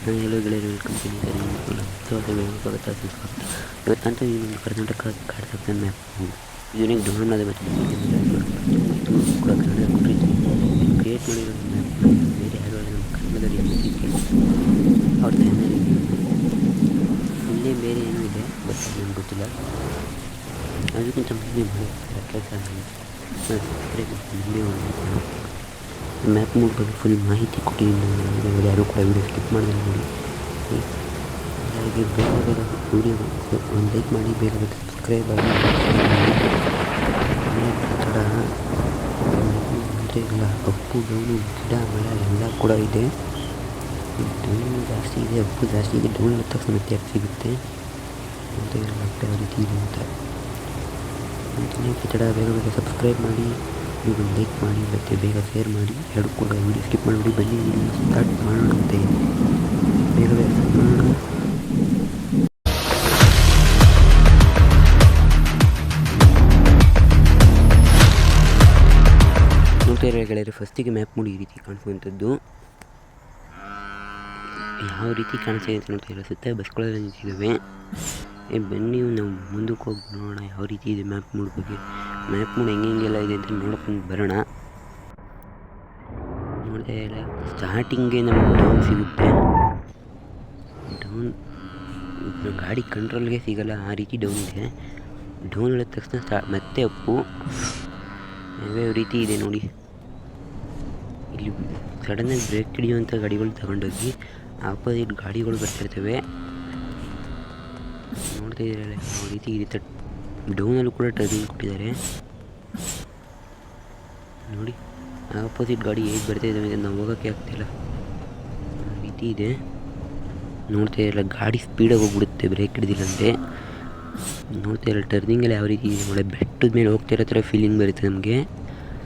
Hello ಗೆಳೆಯರು, welcome to ಸ್ವಾಗತ ಸುಸ್ವಾಗತ. ಇವತ್ತಂತೂ ಈ ಒಂದು ಕರ್ನಾಟಕ ಕಾಡ್ಸಕ್ಕೆ ಮ್ಯಾಪ್ ಯೂನಿಕ್ ಡೌನ್ಲೋಡ್ ಮಾಡಿದೆ ಮತ್ತು ಕೂಡ ಕನ್ನಡ ಕೊಟ್ಟಿರ್ತೀನಿ. ಕ್ರಿಯೇಟ್ ಮಾಡಿರೋ ಮ್ಯಾಪ್ ಬೇರೆ ಯಾರು ಅಲ್ಲ, ನಮ್ಮ ಕನ್ನಡದಲ್ಲಿ ಅವ್ರ ಚಾನಲ್ ಇಲ್ಲೇ ಬೇರೆ ಏನೂ ಇದೆ, ಬಟ್ ನನಗೆ ಗೊತ್ತಿಲ್ಲ. ಅದಕ್ಕಿಂತ ಮುಂದೆ ಮಾಡಿರ್ತಾರೆ ಕೆಲಸ ಸಬ್ಸ್ಕ್ರೈಬ್ ಮುಂದೆ ಮ್ಯಾಪ್ ಮೂಡ್ ಬಗ್ಗೆ ಫುಲ್ ಮಾಹಿತಿ ಕೊಟ್ಟಿದ್ದೀನಿ. ಯಾರು ಕೂಡ ವೀಡಿಯೋ ಸ್ಕಿಪ್ ಮಾಡಿದ್ರೆ ನೋಡಿ. ಹಾಗಾಗಿ ಬೇಗ ಬೇಗ ವೀಡಿಯೋ ಒಂದು ಲೈಕ್ ಮಾಡಿ, ಬೇಗ ಬೇಗ ಸಬ್ಸ್ಕ್ರೈಬ್ ಆಗಿ. ತಡ ಅಂದರೆ ಎಲ್ಲ ಅಪ್ಪು ಡೌನು ಗಿಡ ಮರ ಎಲ್ಲ ಕೂಡ ಇದೆ. ಡೌನು ಜಾಸ್ತಿ ಇದೆ, ಅಪ್ಪು ಜಾಸ್ತಿ ಇದೆ. ಡೌನ್ ಇದ್ದ ತಕ್ಷಣ ಮತ್ತೆ ಯಾಕೆ ಸಿಗುತ್ತೆ ಅಂತ ಯಾವ ರೀತಿ ಇದೆ ಅಂತ ತಡ ಬೇಗ ಬೇಗ ಸಬ್ಸ್ಕ್ರೈಬ್ ಮಾಡಿ, ನೀವು ಲೈಕ್ ಮಾಡಿ ಮತ್ತು ಬೇಗ ಶೇರ್ ಮಾಡಿ. ಎರಡು ಕೂಡ ವೀಡಿಯೋ ಸ್ಕಿಪ್ ಮಾಡಿ. ಬನ್ನಿ ವೀಡಿಯೋ ಸ್ಟಾರ್ಟ್ ಮಾಡೋಣ ಅಂತೆ. ಬೇಗ ಬೇಗ ಮಾಡೋಣ. ನೋಡ್ತಾ ಇರೋ ಗೆಳೆಯರು, ಫಸ್ಟಿಗೆ ಮ್ಯಾಪ್ ಮೂಡಿ ಈ ರೀತಿ ಕಾಣಿಸುವಂಥದ್ದು. ಯಾವ ರೀತಿ ಕಾಣಿಸ್ತಾ ಇದೆ ಅಂತ ನೋಡ್ತಾ ಇರೋ, ಸುತ್ತ ಬಸ್ಗಳೆಲ್ಲ ನಿಂತಿದ್ದಾವೆ. ಬನ್ನಿ ನಾವು ಮುಂದಕ್ಕೆ ಹೋಗಿ ನೋಡೋಣ ಯಾವ ರೀತಿ ಇದೆ ಮ್ಯಾಪ್ ಮೂಡ್ ಬಗ್ಗೆ. ಮ್ಯಾಪ್ ಮೂಡ್ ಹೆಂಗೆಲ್ಲ ಇದೆ ಅಂತ ನೋಡ್ಕೊಂಡು ಬರೋಣ. ನೋಡ್ತಾ ಇಲ್ಲ, ಸ್ಟಾರ್ಟಿಂಗ್ಗೆ ನಮಗೆ ಡೌನ್ ಸಿಗುತ್ತೆ. ಡೌನ್ ಗಾಡಿ ಕಂಟ್ರೋಲ್ಗೆ ಸಿಗಲ್ಲ, ಆ ರೀತಿ ಡೌನ್ ಇದೆ. ಡೌನ್ ಹೇಳಿದ ತಕ್ಷಣ ಮತ್ತೆ ಅಪ್ಪು ಯಾವ್ಯಾವ ರೀತಿ ಇದೆ ನೋಡಿ. ಇಲ್ಲಿ ಸಡನ್ನಾಗಿ ಬ್ರೇಕ್ ಹಿಡಿಯುವಂಥ ಗಾಡಿಗಳು ತಗೊಂಡೋಗಿ ಆಪೋಸಿಟ್ ಗಾಡಿಗಳು ಬರ್ತಿರ್ತವೆ. ನೋಡ್ತಾ ಇದ್ದೀರಲ್ಲ ಯಾವ ರೀತಿ ಇದೆ. ಡೌನಲ್ಲೂ ಕೂಡ ಟರ್ನಿಂಗ್ ಕೊಟ್ಟಿದ್ದಾರೆ ನೋಡಿ. ಆಪೋಸಿಟ್ ಗಾಡಿ ಹೇಗೆ ಬರ್ತಾ ಇದ್ದಾವೆ ನಾವು ಹೋಗೋಕ್ಕೆ ಆಗ್ತಿಲ್ಲ, ಆ ರೀತಿ ಇದೆ. ನೋಡ್ತಾ ಇರಲ್ಲ, ಗಾಡಿ ಸ್ಪೀಡಾಗಿ ಹೋಗ್ಬಿಡುತ್ತೆ ಬ್ರೇಕ್ ಹಿಡಿದಿಲ್ಲಂತೆ. ನೋಡ್ತಾ ಇರಲ್ಲ, ಟರ್ನಿಂಗೆಲ್ಲ ಯಾವ ರೀತಿ ಇದೆ ನೋಡಿ. ಬೆಟ್ಟದ ಮೇಲೆ ಹೋಗ್ತಿರೋ ಥರ ಫೀಲಿಂಗ್ ಬರುತ್ತೆ ನಮಗೆ.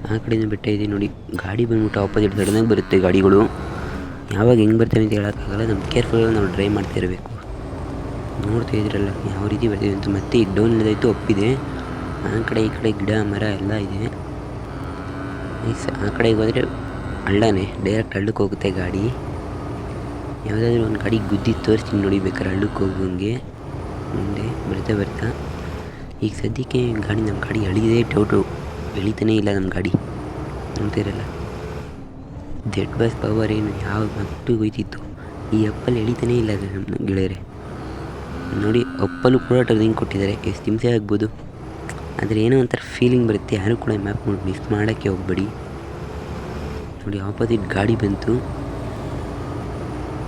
ಆ ಕಡೆಯಿಂದ ಬೆಟ್ಟ ಇದೆ ನೋಡಿ. ಗಾಡಿ ಬಂದ್ಬಿಟ್ಟು ಆಪೋಸಿಟ್ ಸಡನ್ನಾಗಿ ಬರುತ್ತೆ ಗಾಡಿಗಳು. ಯಾವಾಗ ಹೆಂಗೆ ಬರ್ತವೆ ಅಂತ ಹೇಳೋಕ್ಕಾಗಲ್ಲ. ನಮ್ಮ ಕೇರ್ಫುಲ್ ನಾವು ಡ್ರೈವ್ ಮಾಡ್ತಾ ಇರಬೇಕು. ನೋಡ್ತಾ ಇದ್ರಲ್ಲ ಯಾವ ರೀತಿ ಬರ್ತಿದೆ ಅಂತ. ಮತ್ತೆ ಈಗ ಡೌನ್ ಇಲ್ಲದಾಯಿತು, ಅಪ್ಪಿದೆ. ಆ ಕಡೆ ಈ ಕಡೆ ಗಿಡ ಮರ ಎಲ್ಲ ಇದೆ. ಆ ಕಡೆಗೆ ಹೋದರೆ ಹಳ್ಳನೇ, ಡೈರೆಕ್ಟ್ ಹಳ್ಳಕ್ಕೆ ಹೋಗುತ್ತೆ ಗಾಡಿ. ಯಾವುದಾದ್ರೂ ಒಂದು ಗಾಡಿ ಗುದ್ದಿ ತೋರಿಸ್ತೀನಿ ನೋಡಿ ಬೇಕಾದ್ರೆ ಹಳ್ಳಕ್ಕೆ ಹೋಗುವಂಗೆ. ಮುಂದೆ ಬರ್ತಾ ಈಗ ಸದ್ಯಕ್ಕೆ ನಮ್ಮ ಗಾಡಿ ಎಳಿದೇ ಡೌಟು, ಎಳಿತಾನೇ ಇಲ್ಲ ನಮ್ಮ ಗಾಡಿ. ನೋಡ್ತಾ ಇರಲ್ಲ, ಜೆಡ್ ಬಸ್ ಪವರ್ ಏನು ಯಾವ ಮಟ್ಟಿಗೆ ಹೋಯ್ತಿತ್ತು. ಈ ಅಪ್ಪಲ್ಲಿ ಎಳಿತಾನೇ ಇಲ್ಲ ಅದು ನಮ್ಮ ಗೆಳೆಯರೆ ನೋಡಿ. ಅಪ್ಪಲ್ಲೂ ಕೂಡ ಟರ್ನಿಂಗ್ ಕೊಟ್ಟಿದ್ದಾರೆ. ಎಷ್ಟು ಹಿಂಸೆ ಆಗ್ಬೋದು, ಆದರೆ ಏನೋ ಒಂಥರ ಫೀಲಿಂಗ್ ಬರುತ್ತೆ. ಯಾರು ಕೂಡ ಮ್ಯಾಪ್ ನೋಡಿ ಮಿಸ್ ಮಾಡೋಕ್ಕೆ ಹೋಗ್ಬೇಡಿ ನೋಡಿ. ಆಪೋಸಿಟ್ ಗಾಡಿ ಬಂತು,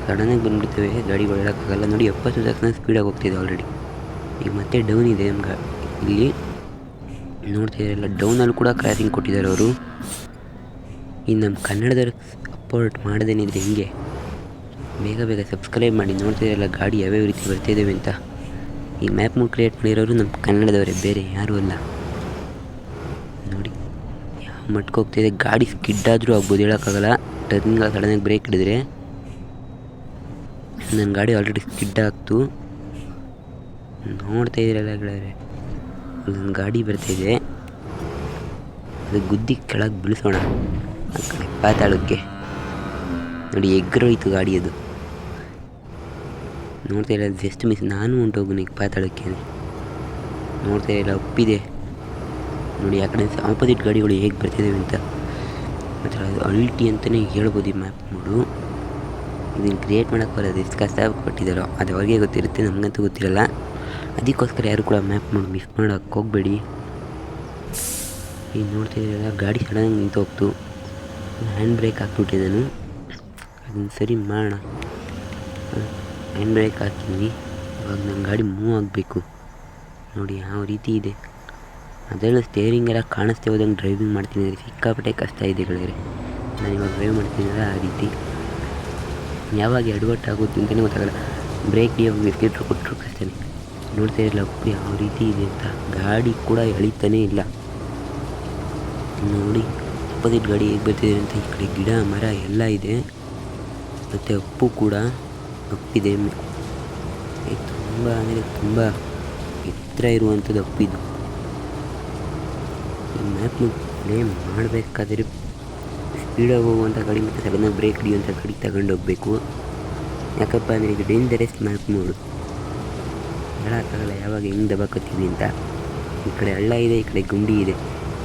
ಸಡನ್ನಾಗಿ ಬಂದುಬಿಡ್ತವೆ ಗಾಡಿಗಳು, ಹೇಳೋಕ್ಕಾಗಲ್ಲ ನೋಡಿ. 70 ತಕ್ಷಣ ಸ್ಪೀಡಾಗಿ ಹೋಗ್ತಿದೆ ಆಲ್ರೆಡಿ. ಈಗ ಮತ್ತೆ ಡೌನ್ ಇದೆ ನಮ್ಗೆ ಇಲ್ಲಿ. ನೋಡ್ತಾ ಇರಲ್ಲ, ಡೌನಲ್ಲಿ ಕೂಡ ಕ್ರಾಸಿಂಗ್ ಕೊಟ್ಟಿದ್ದಾರೆ ಅವರು. ಇನ್ನು ನಮ್ಮ ಕನ್ನಡದವ್ರು ಸಪೋರ್ಟ್ ಮಾಡೋದೇನಿದ್ರೆ ಹಿಂಗೆ ಬೇಗ ಬೇಗ ಸಬ್ಸ್ಕ್ರೈಬ್ ಮಾಡಿ. ನೋಡ್ತಾ ಇರಲ್ಲ ಗಾಡಿ ಯಾವ್ಯಾವ ರೀತಿ ಬರ್ತಾಯಿದ್ದಾವೆ ಅಂತ. ಈ ಮ್ಯಾಪ್ ಮೂಡ್ ಕ್ರಿಯೇಟ್ ಮಾಡಿರೋರು ನಮ್ಮ ಕನ್ನಡದವರೇ, ಬೇರೆ ಯಾರೂ ಅಲ್ಲ ನೋಡಿ. ಯಾವ ಮಟ್ಗೆ ಹೋಗ್ತಾಯಿದೆ ಗಾಡಿ. ಸ್ಕಿಡ್ಡಾದರೂ ಆಗ್ಬೋದು, ಹೇಳೋಕ್ಕಾಗಲ್ಲ. ಟರ್ನಿಂಗ್ ಸಡನ್ನಾಗಿ ಬ್ರೇಕ್ ಹಿಡಿದ್ರೆ ನನ್ನ ಗಾಡಿ ಆಲ್ರೆಡಿ ಸ್ಕಿಡ್ ಆಗ್ತು. ನೋಡ್ತಾ ಇದ್ದೀರಲ್ಲ ಗೆಳೆಯರೆ, ನನ್ನ ಗಾಡಿ ಬರ್ತಾಯಿದೆ. ಅದು ಗುದ್ದಿ ಕೆಳಗೆ ಬೀಳಿಸೋಣ ಆ ಕಡೆ ಪಾತಾಳಕ್ಕೆ ನೋಡಿ. ಎಗ್ರೋಯ್ತು ಗಾಡಿ ಅದು. ನೋಡ್ತಾ ಇಲ್ಲ, ಜಸ್ಟ್ ಮಿಸ್. ನಾನು ಹೊಂಟೋಗೋನು ಈಗ ಪಾತಾಳಕ್ಕೆ. ನೋಡ್ತಾ ಇಲ್ಲ, ಒಪ್ಪಿದೆ ನೋಡಿ. ಆ ಕಡೆ ಆಪೋಸಿಟ್ ಗಾಡಿಗಳು ಹೇಗೆ ಬರ್ತಿದ್ದಾವೆ ಅಂತ. ಮತ್ತು ಅದು ಅಲ್ಟಿ ಅಂತಲೇ ಹೇಳ್ಬೋದು ಈ ಮ್ಯಾಪ್ ಮೂಡು. ಇದನ್ನು ಕ್ರಿಯೇಟ್ ಮಾಡೋಕ್ಕೆ ಬರೋದು ಎಷ್ಟು ಕಷ್ಟ ಕೊಟ್ಟಿದ್ದಾರೋ ಅದು ಅವ್ರಿಗೆ ಗೊತ್ತಿರುತ್ತೆ, ನಮಗಂತೂ ಗೊತ್ತಿರಲ್ಲ. ಅದಕ್ಕೋಸ್ಕರ ಯಾರು ಕೂಡ ಮ್ಯಾಪ್ ಮೂಡ್ ಮಿಸ್ ಮಾಡೋಕ್ಕೆ ಹೋಗಬೇಡಿ. ಈಗ ನೋಡ್ತಾ ಇದ್ದೀರಲ್ಲ, ಗಾಡಿ ಸಡನ್ನಾಗಿ ನಿಂತು ಹೋಗ್ತು. ಹ್ಯಾಂಡ್ ಬ್ರೇಕ್ ಹಾಕ್ಬಿಟ್ಟೆ ನಾನು. ಅದನ್ನು ಸರಿ ಮಾಡೋಣ. ಹ್ಯಾಂಡ್ ಬ್ರೇಕ್ ಹಾಕಿದ್ವಿ. ಇವಾಗ ನನ್ನ ಗಾಡಿ ಮೂವ್ ಆಗಬೇಕು ನೋಡಿ ಯಾವ ರೀತಿ ಇದೆ. ಅದರಲ್ಲೂ ಸ್ಟೇರಿಂಗ್ ಎಲ್ಲ ಕಾಣಿಸ್ತಾ ಹೋದಂಗೆ ಡ್ರೈವಿಂಗ್ ಮಾಡ್ತೀನಿ ಅಂದರೆ ಸಿಕ್ಕಾಪಟ್ಟೆ ಕಷ್ಟ ಇದೆ ಗೆಳೆಯರೆ. ನಾನು ಇವಾಗ ಡ್ರೈವ್ ಮಾಡ್ತೀನಲ್ಲ ಆ ರೀತಿ. ಯಾವಾಗ ಎಡವಟ್ಟು ಆಗುತ್ತೆ ಅಂತಲೇ ಗೊತ್ತಾಗಲ್ಲ. ಬ್ರೇಕ್ ಎಸ್ಕೇಟ್ರ್ ಕೊಟ್ಟರು ಕಷ್ಟನೇ. ನೋಡ್ತಾ ಇರಲ್ಲ ಅಪ್ಪು ಯಾವ ರೀತಿ ಇದೆ ಅಂತ. ಗಾಡಿ ಕೂಡ ಎಳಿತಾನೇ ಇಲ್ಲ ನೋಡಿ. ಅಪೋಸಿಟ್ ಗಾಡಿ ಹೇಗೆ ಬರ್ತಿದೆ ಅಂತ. ಈ ಕಡೆ ಗಿಡ ಮರ ಎಲ್ಲ ಇದೆ. ಮತ್ತು ಅಪ್ಪು ಕೂಡ ಅಪ್ಪಿದೆ. ತುಂಬ ಅಂದರೆ ತುಂಬ ಎತ್ತರ ಇರುವಂಥದ್ದು ಅಪ್ಪಿದು. ಈ ಮ್ಯಾಪ್ನ ಪ್ಲೇ ಮಾಡಬೇಕಾದ್ರೆ ಸ್ಪೀಡಾಗಿ ಹೋಗುವಂಥ ಗಾಡಿ ಮತ್ತು ಸಡನ್ನಾಗಿ ಬ್ರೇಕ್ ಹಿಡಿಯುವಂಥ ಗಾಡಿ ತಗೊಂಡು ಹೋಗಬೇಕು. ಯಾಕಪ್ಪ ಅಂದರೆ ಇದು ಡೇಂಜರಸ್ ಮ್ಯಾಪ್ ಮೋಡು, ಹೇಳೋಕ್ಕಾಗಲ್ಲ ಯಾವಾಗ ಹೆಂಗೆ ದಬಾಕೋತೀವಿ ಅಂತ. ಈ ಕಡೆ ಹಳ್ಳ ಇದೆ, ಈ ಕಡೆ ಗುಂಡಿ ಇದೆ,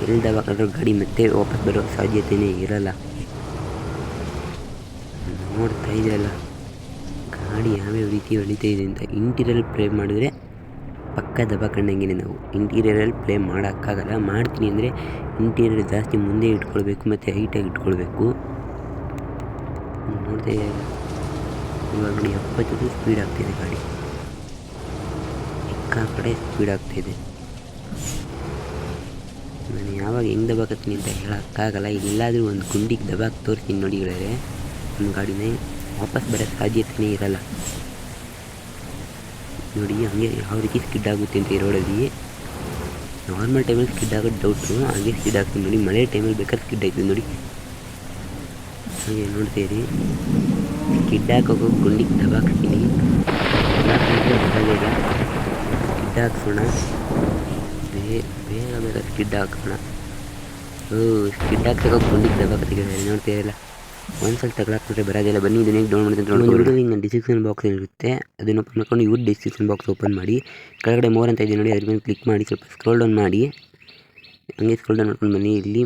ಎಲ್ಲಿ ದಬಾಕಿದ್ರೂ ಗಾಡಿ ಮತ್ತೆ ವಾಪಸ್ ಬರೋ ಸಾಧ್ಯತೆಯೇ ಇರಲ್ಲ. ನೋಡ್ತಾ ಇದೆಯಲ್ಲ ಗಾಡಿ ಯಾವ್ಯಾವ ರೀತಿ ಹೊಳಿತಾ ಇದೆ ಅಂತ. ಇಂಟೀರಿಯಲ್ ಪ್ಲೇ ಮಾಡಿದ್ರೆ ಪಕ್ಕ ದಬಾಕೊಂಡಂಗೆ ನಾವು. ಇಂಟೀರಿಯರಲ್ಲಿ ಪ್ಲೇ ಮಾಡೋಕ್ಕಾಗಲ್ಲ, ಮಾಡ್ತೀನಿ ಅಂದರೆ ಇಂಟೀರಿಯರ್ ಜಾಸ್ತಿ ಮುಂದೆ ಇಟ್ಕೊಳ್ಬೇಕು ಮತ್ತು ಹೈಟಾಗಿ ಇಟ್ಕೊಳ್ಬೇಕು. ನೋಡ್ತಾ ಇವಾಗ 70 ಸ್ಪೀಡ್ ಆಗ್ತಾಯಿದೆ ಗಾಡಿ, ಕಡೆ ಸ್ಪೀಡ್ ಆಗ್ತಾಯಿದೆ. ನಾನು ಯಾವಾಗ ಹೆಂಗೆ ದಬಾಕತ್ತೀನಿ ಅಂತ ಹೇಳೋಕ್ಕಾಗಲ್ಲ. ಎಲ್ಲಾದರೂ ಒಂದು ಗುಂಡಿಗೆ ದಬಾಕಿ ತೋರಿಸ್ತೀನಿ ನೋಡಿಗಳೇ, ನಮ್ಮ ಗಾಡಿನೇ ವಾಪಸ್ ಬರೋ ಸಾಧ್ಯತೆಯೇ ಇರಲ್ಲ. ನೋಡಿ ಹಂಗೆ ಯಾವ ರೀತಿ ಸ್ಕಿಡ್ ಆಗುತ್ತೆ ಅಂತ ಈ ರೋಡಲ್ಲಿ. ನಾರ್ಮಲ್ ಟೈಮಲ್ಲಿ ಸ್ಕಿಡ್ ಆಗೋದು ಡೌಟು, ಹಾಗೆ ಸ್ಕಿಡ್ ಆಗ್ತೀನಿ ನೋಡಿ. ಮಳೆ ಟೈಮಲ್ಲಿ ಬೇಕಾದ್ರೆ ಸ್ಕಿಡ್ ಆಯ್ತದೆ ನೋಡಿ. ಹಾಗೆ ನೋಡ್ತೀರಿ ಸ್ಕಿಡ್ ಹಾಕೋಕೆ ಗುಂಡಿಗೆ ದಬಾಕ್ತೀನಿ. ಸ್ಕಿಡ್ ಹಾಕ್ಸೋಣ, ಬೇಗ ಬೇಗ ಸ್ಕಿಡ್ ಹಾಕೋಣ. ಸ್ಕಿಡ್ ಹಾಕ್ಸೋಕೆ ಗುಂಡಿಗೆ ದಬಾಕ್ತಿಗೆ ನೋಡ್ತೀರಲ್ಲ, ಒಂದ್ಸಲ ತಗೊಳಕ್ಬಿಟ್ರೆ ಬರೋದಿಲ್ಲ. ಬನ್ನಿ ಇದನ್ನೇ ಡೌನ್ ಮಾಡಿದ್ರೆ ನೋಡಿ, ನಾನು ಡಿಸ್ಕ್ರಿಪ್ಷನ್ ಬಾಕ್ಸ್ ಇರುತ್ತೆ, ಅದನ್ನು ಓಪನ್ ಮಾಡ್ಕೊಂಡು ಇವ್ರು ಡಿಸ್ಕ್ರಿಪ್ಷನ್ ಬಾಕ್ಸ್ ಓಪನ್ ಮಾಡಿ ಕೆಳಗಡೆ ಮೋರ್ ಅಂತ ಇದೆ ನೋಡಿ, ಅದ್ರ ಮೇಲೆ ಕ್ಲಿಕ್ ಮಾಡಿ ಸ್ವಲ್ಪ ಸ್ಕ್ರೋಲ್ ಡೌನ್ ಮಾಡಿ. ಹಂಗೆ ಸ್ಕ್ರೋಲ್ ಡೌನ್ ಮಾಡ್ಕೊಂಡು ಬನ್ನಿ, ಇಲ್ಲಿ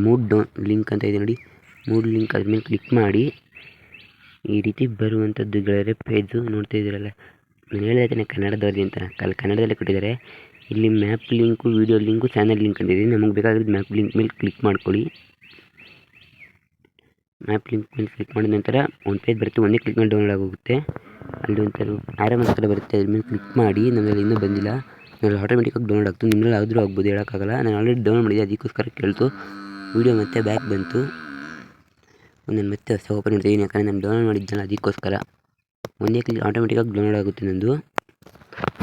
ಮೂಡ್ ಡೌನ್ ಲಿಂಕ್ ಅಂತ ಇದೆ ನೋಡಿ, ಮೂಡ್ ಲಿಂಕ್ ಅದ್ರ ಮೇಲೆ ಕ್ಲಿಕ್ ಮಾಡಿ. ಈ ರೀತಿ ಬರುವಂಥದ್ದುಗಳೇ ಪೇಜು ನೋಡ್ತಾ ಇದ್ದೀರಲ್ಲ. ನಾನು ಹೇಳಿದ್ರೆ ಕನ್ನಡದವ್ರಿಗೆ ಅಂತ ಕನ್ನಡದಲ್ಲೇ ಕೊಟ್ಟಿದ್ದಾರೆ. ಇಲ್ಲಿ map link, video link, channel link ಅಂತಿದೆ. ನಮಗೆ ಬೇಕಾಗಿರೋದು ಮ್ಯಾಪ್ ಲಿಂಕ್ ಮೇಲೆ ಕ್ಲಿಕ್ ಮಾಡ್ಕೊಳ್ಳಿ. ಮ್ಯಾಪ್ ಲಿಂಕ್ ಮೇಲೆ ಕ್ಲಿಕ್ ಮಾಡಿದ ನಂತರ ಒಂದು ಪೇಜ್ ಬರುತ್ತೆ, ಒಂದೇ ಕ್ಲಿಕ್ ಮೇಲೆ ಡೌನ್ಲೋಡ್ ಆಗೋಗುತ್ತೆ. ಅಲ್ಲಿ ಒಂಥರ ಆರಾಮ ಕಡೆ ಬರುತ್ತೆ, ಅದ್ರ ಮೇಲೆ ಕ್ಲಿಕ್ ಮಾಡಿ. ನಮ್ಮಲ್ಲಿ ಇನ್ನೂ ಬಂದಿಲ್ಲ, ನಾನು ಆಟೋಮೆಟಿಕಾಗಿ ಡೌನ್ಲೋಡ್ ಆಗ್ತು. ನಿಮ್ಮಲ್ಲಿ ಆದರೂ ಆಗ್ಬೋದು, ಹೇಳೋಕ್ಕಾಗಲ್ಲ. ನಾನು ಆಲ್ರೆಡಿ ಡೌನ್ಲೋಡ್ ಮಾಡಿದ್ದೆ, ಅದಕ್ಕೋಸ್ಕರ ಕೇಳ್ತು ವೀಡಿಯೋ ಮತ್ತೆ ಬ್ಯಾಕ್ ಬಂತು. ನಾನು ಮತ್ತೆ ಹೊಸ ಓಪನ್ ಮಾಡ್ತೀನಿ, ಯಾಕಂದರೆ ನಾನು ಡೌನ್ಲೋಡ್ ಮಾಡಿದ್ದಲ್ಲ ಅದಕ್ಕೋಸ್ಕರ. ಒಂದೇ ಕ್ಲಿಕ್ ಆಟೋಮೆಟಿಕಾಗಿ ಡೌನ್ಲೋಡ್ ಆಗುತ್ತೆ ನಂದು.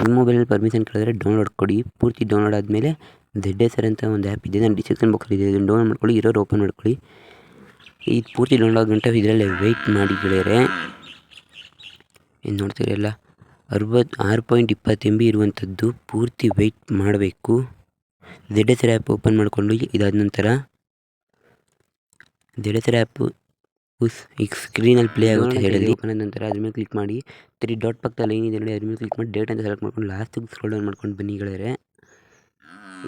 ನಿಮ್ಮ ಮೊಬೈಲಲ್ಲಿ ಪರ್ಮಿಷನ್ ಕೇಳಿದ್ರೆ ಡೌನ್ಲೋಡ್ ಕೊಡಿ. ಪೂರ್ತಿ ಡೌನ್ಲೋಡ್ ಆದಮೇಲೆ ZSR ಅಂತ ಒಂದು ಆ್ಯಪ್ ಇದೆ, ನಾನು ಡಿಸ್ಕ್ರಿಪ್ಷನ್ ಬಾಕ್ಸಲ್ಲಿ ಇದೆ, ಇದನ್ನು ಡೌನ್ಲೋಡ್ ಮಾಡ್ಕೊಳ್ಳಿ. ಇರೋರು ಓಪನ್ ಮಾಡ್ಕೊಳ್ಳಿ. ಇದು ಪೂರ್ತಿ ಡೌನ್ಲೋಡ್ ಆಗೋ ಗಂಟೆ ಇದರಲ್ಲೇ ವೆಯ್ಟ್ ಮಾಡಿ ಗೆಳೆಯರೆ. ಏನು ನೋಡ್ತೀರಲ್ಲ, 6.20 MB ಇರುವಂಥದ್ದು ಪೂರ್ತಿ ವೆಯ್ಟ್ ಮಾಡಬೇಕು. ZSR ಆ್ಯಪ್ ಓಪನ್ ಮಾಡಿಕೊಂಡು ಇದಾದ ನಂತರ ZSR ಆ್ಯಪು ಈಗ ಸ್ಕ್ರೀನಲ್ಲಿ ಪ್ಲೇ ಆಗುತ್ತೆ ಹೇಳಿ. ಓಪನ್ ಆದ ನಂತರ ಅದ್ರ ಮೇಲೆ ಕ್ಲಿಕ್ ಮಾಡಿ, 3 ಡಾಟ್ ಪಕ್ಕದಲ್ಲಿ ಏನಿದೆ ನೋಡಿ, ಅದ್ರ ಮೇಲೆ ಕ್ಲಿಕ್ ಮಾಡಿ ಡೇಟ್ ಅಂತ ಸೆಲೆಕ್ಟ್ ಮಾಡ್ಕೊಂಡು ಲಾಸ್ಟಿಗೆ ಸ್ಕ್ರೋಲ್ ಡೌನ್ ಮಾಡ್ಕೊಂಡು ಬನ್ನಿ ಗೆಳೆಯರೆ.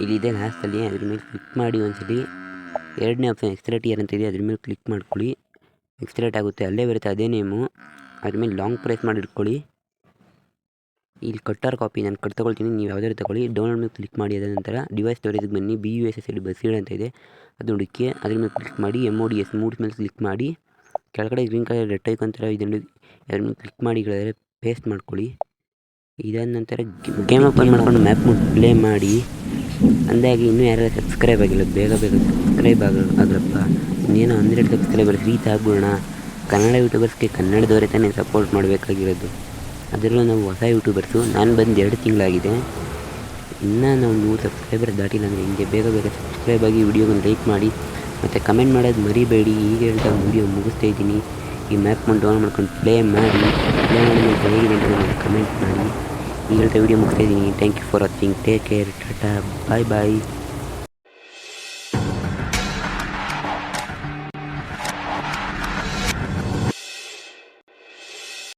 ಇಲ್ಲಿದೆ ಲಾಸ್ಟಲ್ಲಿ, ಅದ್ರ ಮೇಲೆ ಕ್ಲಿಕ್ ಮಾಡಿ ಒಂದ್ಸಲಿ. ಎರಡನೇ ಆಪ್ಷನ್ ಎಕ್ಸ್ಟ್ರೇಟ್ ಇಯರ್ ಅಂತ ಇದೆ, ಅದ್ರ ಮೇಲೆ ಕ್ಲಿಕ್ ಮಾಡ್ಕೊಳ್ಳಿ. ಎಕ್ಸ್ಟ್ರೇಟ್ ಆಗುತ್ತೆ, ಅಲ್ಲೇ ಬರುತ್ತೆ ಅದೇ ನೇಮು. ಅದ್ರ ಮೇಲೆ ಲಾಂಗ್ ಪ್ರೆಸ್ ಮಾಡಿ ಇಟ್ಕೊಳ್ಳಿ. ಇಲ್ಲಿ ಕಟ್ಟರ್ ಕಾಪಿ ನಾನು ಕಟ್ ತೊಗೊಳ್ತೀನಿ, ನೀವು ಯಾವುದಾದ್ರು ತಗೊಳ್ಳಿ. ಡೌನ್ಲೋಡ್ ಮೇಲೆ ಕ್ಲಿಕ್ ಮಾಡಿ. ಅದ ನಂತರ ಡಿವೈಸ್ ಸ್ಟೋರೇಜ್ಗೆ ಬನ್ನಿ, BUSSD ಬಸ್ಸಿಡ್ ಅಂತ ಇದೆ, ಅದು ಹುಡುಕಿ ಅದ್ರ ಮೇಲೆ ಕ್ಲಿಕ್ ಮಾಡಿ. MODS ಮೂಡ್ಸ್ ಮೇಲೆ ಕ್ಲಿಕ್ ಮಾಡಿ. ಕೆಳಗಡೆ ಗ್ರೀನ್ ಕಲರ್ ರೆಡ್ ಐಕಾನ್ ಥರ ಇದನ್ನು ಅದ್ರ ಮೇಲೆ ಕ್ಲಿಕ್ ಮಾಡಿ ಗೆಳೆಯರೆ, ಪೇಸ್ಟ್ ಮಾಡ್ಕೊಳ್ಳಿ. ಇದಾದ ನಂತರ ಗೇಮ್ ಓಪನ್ ಮಾಡ್ಕೊಂಡು ಮ್ಯಾಪ್ ಪ್ಲೇ ಮಾಡಿ. ಅಂದಾಗಿ ಇನ್ನೂ ಯಾರೆಲ್ಲ ಸಬ್ಸ್ಕ್ರೈಬ್ ಆಗಿಲ್ಲ, ಬೇಗ ಬೇಗ ಸಬ್ಸ್ಕ್ರೈಬ್ ಆಗಲಪ್ಪ. ಇನ್ನೇನು 100 ಸಬ್ಸ್ಕ್ರೈಬರ್ಸ್ ರೀಚ್ ಆಗ್ಬಿಡೋಣ. ಕನ್ನಡ ಯೂಟ್ಯೂಬರ್ಸ್ಗೆ ಕನ್ನಡದವರೇ ತಾನೇ ಸಪೋರ್ಟ್ ಮಾಡಬೇಕಾಗಿರೋದು, ಅದರಲ್ಲೂ ನಾವು ಹೊಸ ಯೂಟ್ಯೂಬರ್ಸು. ನಾನು ಬಂದು 2 ತಿಂಗಳಾಗಿದೆ, ಇನ್ನೂ ನಾವು 100 ಸಬ್ಸ್ಕ್ರೈಬರ್ ದಾಟಿಲ್ಲ. ಅಂದರೆ ಹಿಂಗೆ ಬೇಗ ಬೇಗ ಸಬ್ಸ್ಕ್ರೈಬ್ ಆಗಿ ವಿಡಿಯೋಗೊಂದು ಲೈಕ್ ಮಾಡಿ ಮತ್ತು ಕಮೆಂಟ್ ಮಾಡೋದು ಮರಿಬೇಡಿ. ಈಗ ಹೇಳ್ತಾ ವಿಡಿಯೋ ಮುಗಿಸ್ತಾ ಇದ್ದೀನಿ. ಈ ಮ್ಯಾಪ್ ಡೌನ್ಲೋಡ್ ಮಾಡ್ಕೊಂಡು ಪ್ಲೇ ಮಾಡಿ ಹೇಗಿದೆ ಅಂತ ನನಗೆ ಕಮೆಂಟ್ ಮಾಡಿ. ಈಗ ಹೇಳ್ತಾ ವಿಡಿಯೋ ಮುಗಿಸ್ತಾ ಇದ್ದೀನಿ. Thank you for watching, take care, tata, bye bye.